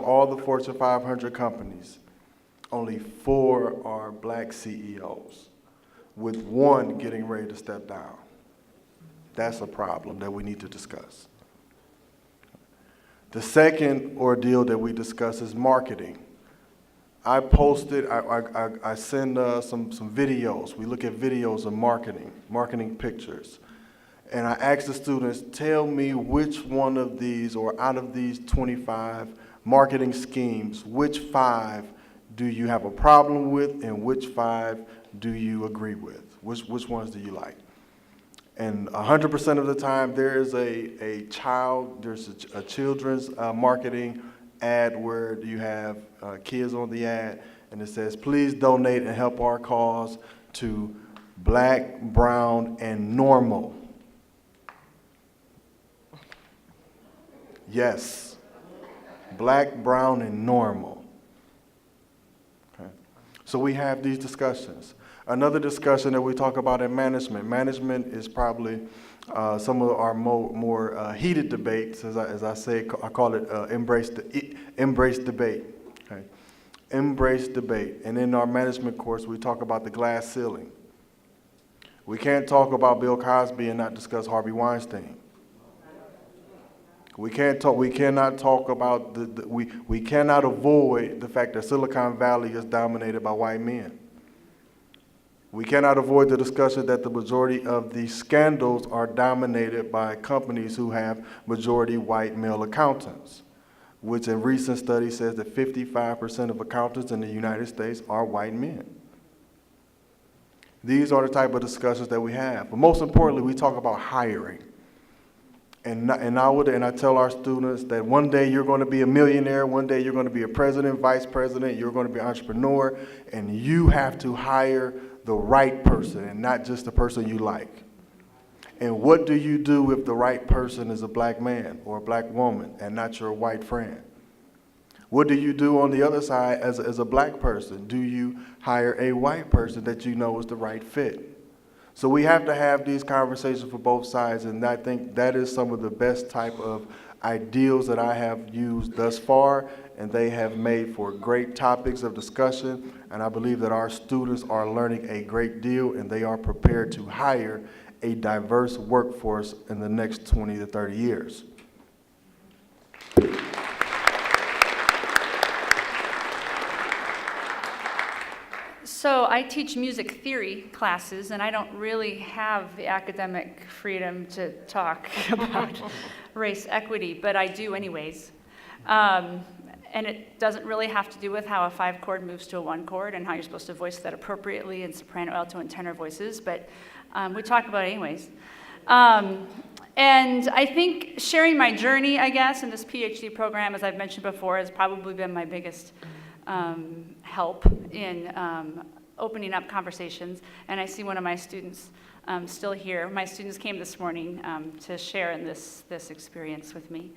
all the Fortune 500 companies, only 4 are black CEOs, with 1 getting ready to step down. That's a problem that we need to discuss. The second ordeal that we discuss is marketing. I send some videos. We look at videos of marketing pictures. And I ask the students, tell me which one of these, or out of these 25 marketing schemes, which 5 do you have a problem with, and which 5 do you agree with? Which ones do you like? And 100% of the time, there's a children's marketing ad where you have kids on the ad, and it says, please donate and help our cause to Black, Brown, and Normal. Yes, Black, Brown, and Normal. Okay. So we have these discussions. Another discussion that we talk about in management. Management is probably some of our more heated debates, as I say. I call it embrace debate. Okay. Embrace debate. And in our management course, we talk about the glass ceiling. We can't talk about Bill Cosby and not discuss Harvey Weinstein. We cannot talk about we cannot avoid the fact that Silicon Valley is dominated by white men. We cannot avoid the discussion that the majority of the scandals are dominated by companies who have majority white male accountants, which a recent study says that 55% of accountants in the United States are white men. These are the type of discussions that we have. But most importantly, we talk about hiring. And I tell our students that one day you're going to be a millionaire, one day you're going to be a president, vice president, you're going to be an entrepreneur, and you have to hire the right person and not just the person you like. And what do you do if the right person is a black man or a black woman and not your white friend? What do you do on the other side as a black person? Do you hire a white person that you know is the right fit? So we have to have these conversations for both sides, and I think that is some of the best type of ideals that I have used thus far, and they have made for great topics of discussion, and I believe that our students are learning a great deal, and they are prepared to hire a diverse workforce in the next 20 to 30 years. So I teach music theory classes, and I don't really have the academic freedom to talk about race equity, but I do anyways. And it doesn't really have to do with how a 5 chord moves to a 1 chord and how you're supposed to voice that appropriately in soprano, alto, and tenor voices, but we talk about it anyways. And I think sharing my journey, I guess, in this PhD program, as I've mentioned before, has probably been my biggest help in opening up conversations. And I see one of my students still here. My students came this morning to share in this experience with me.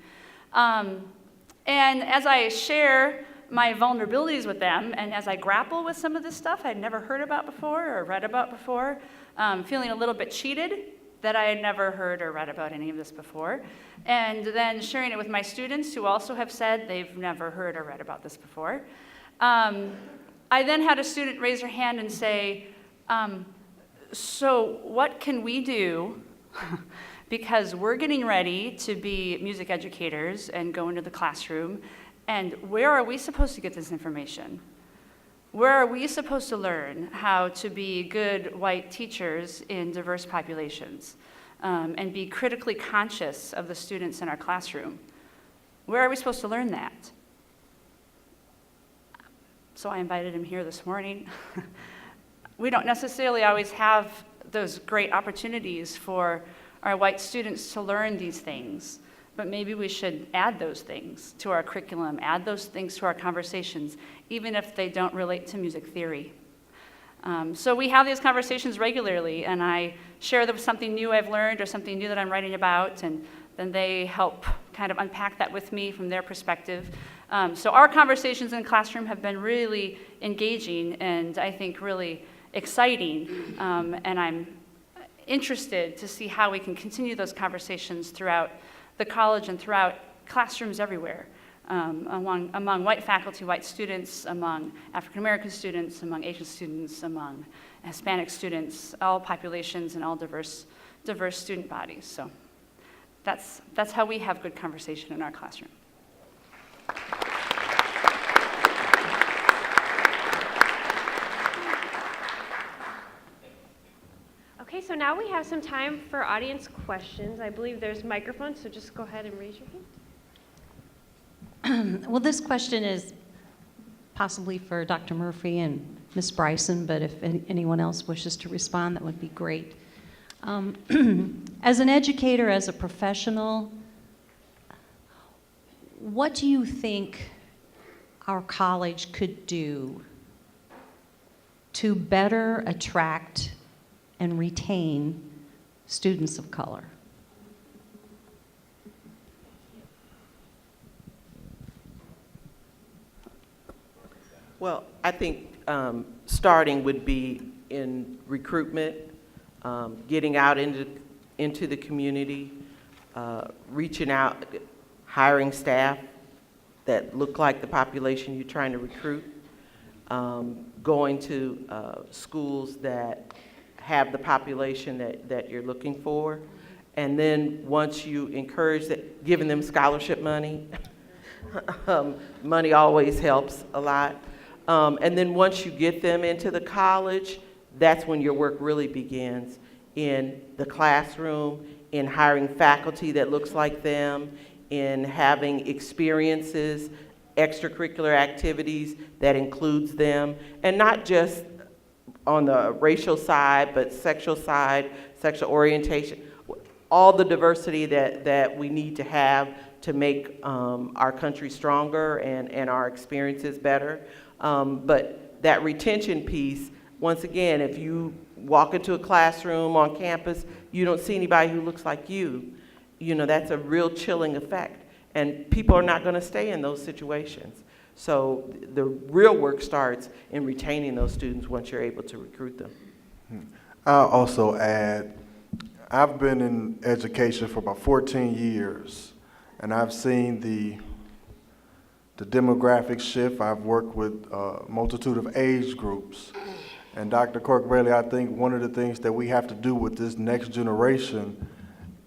And as I share my vulnerabilities with them, and as I grapple with some of this stuff I'd never heard about before or read about before, feeling a little bit cheated that I had never heard or read about any of this before, and then sharing it with my students who also have said they've never heard or read about this before. I then had a student raise her hand and say, so what can we do because we're getting ready to be music educators and go into the classroom, and where are we supposed to get this information? Where are we supposed to learn how to be good white teachers in diverse populations and be critically conscious of the students in our classroom? Where are we supposed to learn that? So I invited him here this morning. We don't necessarily always have those great opportunities for our white students to learn these things, but maybe we should add those things to our curriculum, add those things to our conversations, even if they don't relate to music theory. So we have these conversations regularly, and I share something new I've learned or something new that I'm writing about, and then they help kind of unpack that with me from their perspective. So our conversations in the classroom have been really engaging and I think really exciting, and I'm interested to see how we can continue those conversations throughout the college and throughout classrooms everywhere, among white faculty, white students, among African American students, among Asian students, among Hispanic students, all populations and all diverse student bodies. So that's how we have good conversation in our classroom. Okay, so now we have some time for audience questions. I believe there's microphones, so just go ahead and raise your hand. Well, this question is possibly for Dr. Murphy and Ms. Bryson, but if anyone else wishes to respond, that would be great. As an educator, as a professional, what do you think our college could do to better attract and retain students of color? Well, I think starting would be in recruitment, getting out into the community, reaching out, hiring staff that look like the population you're trying to recruit, going to schools that have the population that you're looking for, and then once you encourage that, giving them scholarship money, money always helps a lot. And then once you get them into the college, that's when your work really begins in the classroom, in hiring faculty that looks like them, in having experiences, extracurricular activities that includes them, and not just on the racial side, but sexual side, sexual orientation, all the diversity that we need to have to make our country stronger and our experiences better. But that retention piece, once again, if you walk into a classroom on campus, you don't see anybody who looks like you, that's a real chilling effect. And people are not going to stay in those situations. So the real work starts in retaining those students once you're able to recruit them. I'll also add, I've been in education for about 14 years, and I've seen the demographic shift. I've worked with a multitude of age groups. And Dr. Cork-Braley, I think one of the things that we have to do with this next generation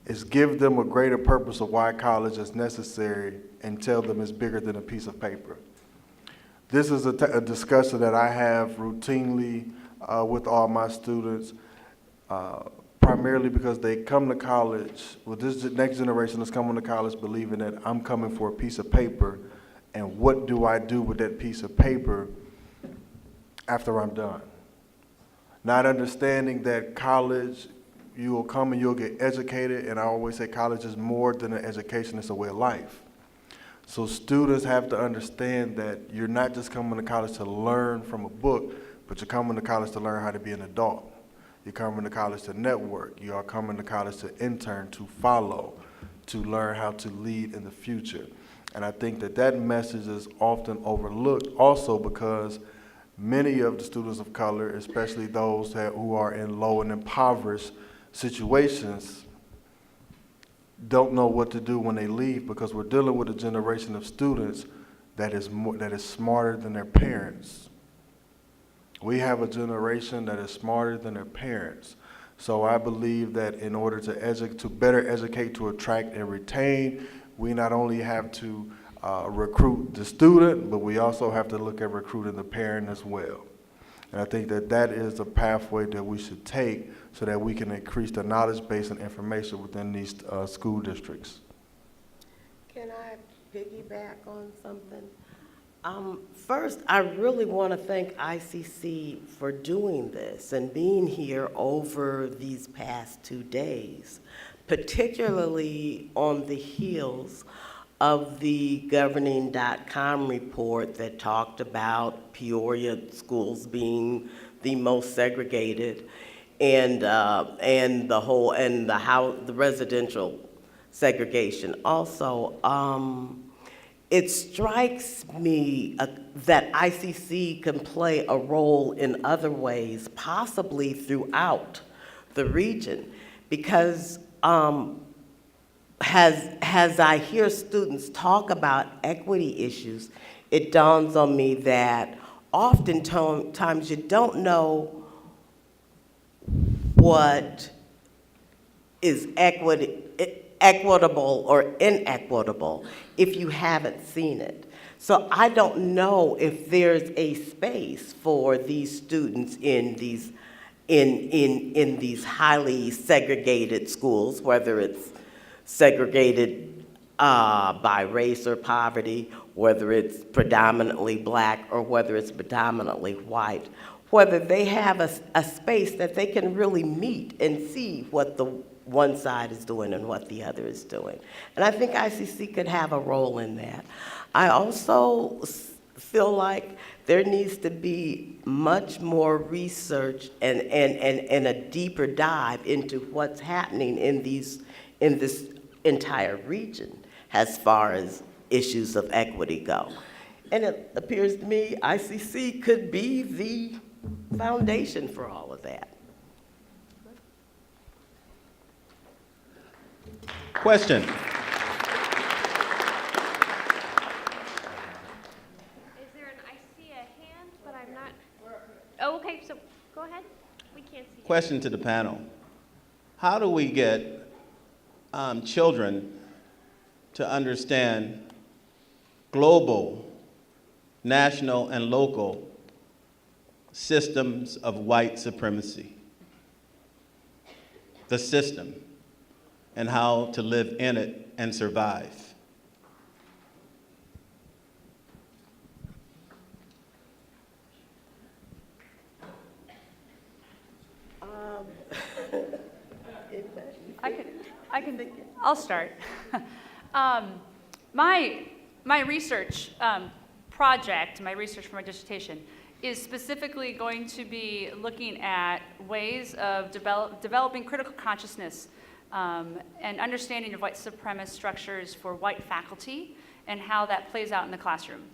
is give them a greater purpose of why college is necessary and tell them it's bigger than a piece of paper. This is a discussion that I have routinely with all my students, primarily because they come to college, well, this next generation is coming to college believing that I'm coming for a piece of paper, and what do I do with that piece of paper after I'm done? Not understanding that college, you will come and you'll get educated, and I always say college is more than an education, it's a way of life. So students have to understand that you're not just coming to college to learn from a book, but you're coming to college to learn how to be an adult. You're coming to college to network. You are coming to college to intern, to follow, to learn how to lead in the future. And I think that that message is often overlooked also because many of the students of color, especially those who are in low and impoverished situations, don't know what to do when they leave, because we're dealing with a generation of students that is smarter than their parents. We have a generation that is smarter than their parents. So I believe that in order to better educate, to attract and retain, we not only have to recruit the student, but we also have to look at recruiting the parent as well. And I think that that is a pathway that we should take so that we can increase the knowledge base and information within these school districts. Can I piggyback on something? First, I really want to thank ICC for doing this and being here over these past 2 days, particularly on the heels of the governing.com report that talked about Peoria schools being the most segregated, and the residential segregation. Also, it strikes me that ICC can play a role in other ways, possibly throughout the region, because as I hear students talk about equity issues, it dawns on me that oftentimes you don't know what is equitable or inequitable if you haven't seen it. So I don't know if there's a space for these students in these highly segregated schools, whether it's segregated by race or poverty, whether it's predominantly black or whether it's predominantly white, whether they have a space that they can really meet and see what the one side is doing and what the other is doing. And I think ICC could have a role in that. I also feel like there needs to be much more research and a deeper dive into what's happening in this entire region as far as issues of equity go. And it appears to me ICC could be the foundation for all of that. Question. Is there I see a hand, but I'm not. Oh, okay, so go ahead. We can't see. Question to the panel. How do we get children to understand global, national, and local systems of white supremacy? The system, and how to live in it and survive. I'll start. My research project, my research for my dissertation, is specifically going to be looking at ways of developing critical consciousness and understanding of white supremacist structures for white faculty and how that plays out in the classroom.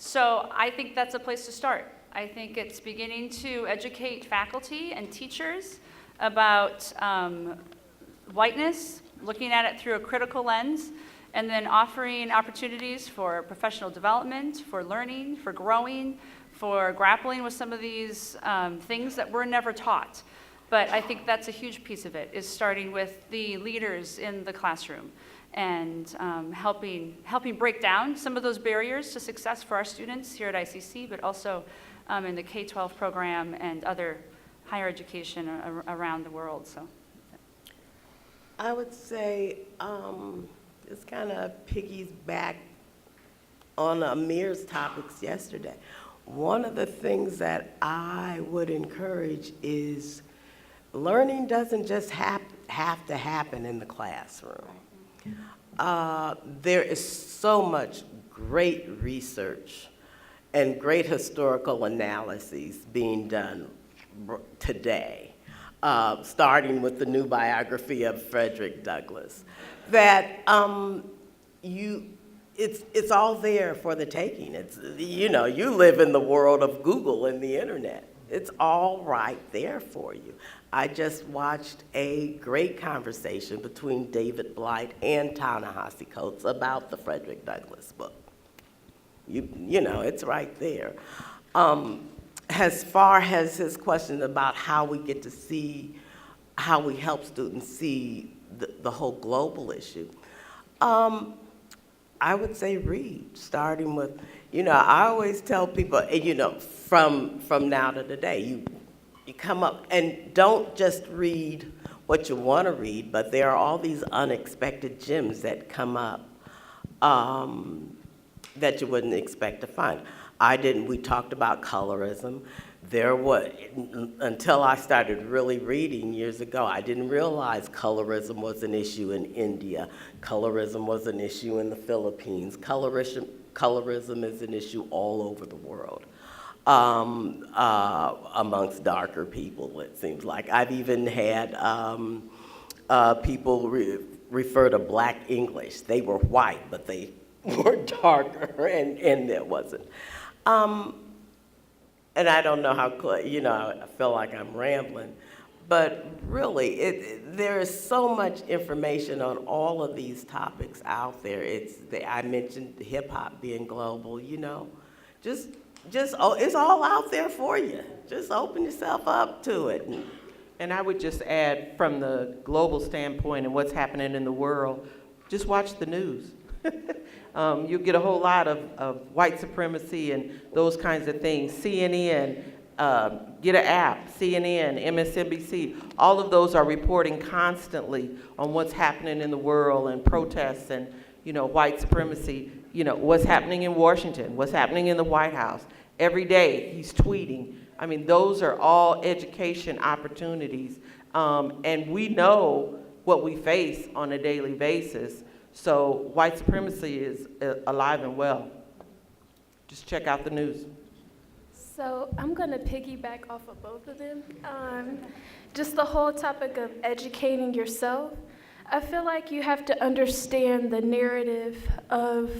So I think that's a place to start. I think it's beginning to educate faculty and teachers about whiteness, looking at it through a critical lens, and then offering opportunities for professional development, for learning, for growing, for grappling with some of these things that were never taught. But I think that's a huge piece of it, is starting with the leaders in the classroom and helping break down some of those barriers to success for our students here at ICC, but also in the K-12 program and other higher education around the world. So, I would say this kind of piggies back on Amir's topics yesterday. One of the things that I would encourage is learning doesn't just have to happen in the classroom. There is so much great research and great historical analyses being done today, starting with the new biography of Frederick Douglass, that it's all there for the taking. It's, you know, you live in the world of Google and the internet. It's all right there for you. I just watched a great conversation between David Blight and Ta-Nehisi Coates about the Frederick Douglass book. You know, it's right there. As far as his question about how we get to see, how we help students see the whole global issue, I would say read, starting with, you know, I always tell people, you know, from now to today, you come up and don't just read what you want to read, but there are all these unexpected gems that come up that you wouldn't expect to find. We talked about colorism. Until I started really reading years ago, I didn't realize colorism was an issue in India. Colorism was an issue in the Philippines. Colorism is an issue all over the world, amongst darker people, it seems like. I've even had people refer to Black English. They were white, but they were darker, and it wasn't. And I don't know how, you know, I feel like I'm rambling, but really, there is so much information on all of these topics out there. I mentioned hip hop being global, you know, it's all out there for you. Just open yourself up to it. And I would just add, from the global standpoint and what's happening in the world, just watch the news. You'll get a whole lot of white supremacy and those kinds of things. CNN, get an app, CNN, MSNBC, all of those are reporting constantly on what's happening in the world and protests and, you know, white supremacy, you know, what's happening in Washington, what's happening in the White House. Every day he's tweeting. I mean, those are all education opportunities. And we know what we face on a daily basis. So white supremacy is alive and well. Just check out the news. So I'm going to piggyback off of both of them. Just the whole topic of educating yourself. I feel like you have to understand the narrative of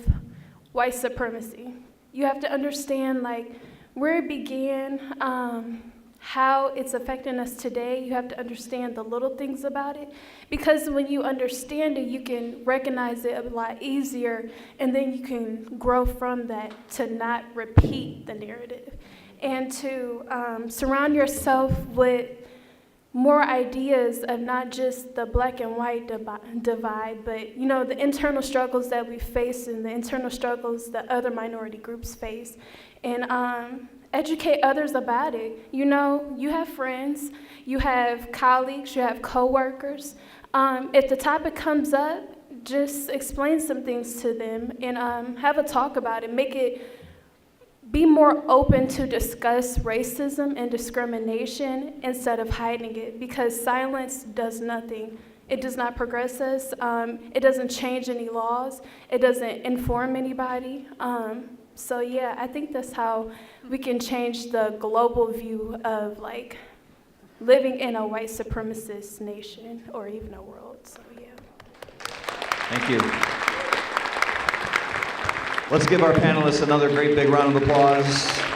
white supremacy. You have to understand like where it began, how it's affecting us today. You have to understand the little things about it, because when you understand it, you can recognize it a lot easier, and then you can grow from that to not repeat the narrative, and to surround yourself with more ideas of not just the black and white divide, but you know, the internal struggles that we face and the internal struggles that other minority groups face, and educate others about it. You know, you have friends, you have colleagues, you have coworkers. If the topic comes up, just explain some things to them and have a talk about it. Be more open to discuss racism and discrimination instead of hiding it, because silence does nothing. It does not progress us. It doesn't change any laws. It doesn't inform anybody. So yeah, I think that's how we can change the global view of like living in a white supremacist nation or even a world. So yeah. Thank you. Let's give our panelists another great big round of applause.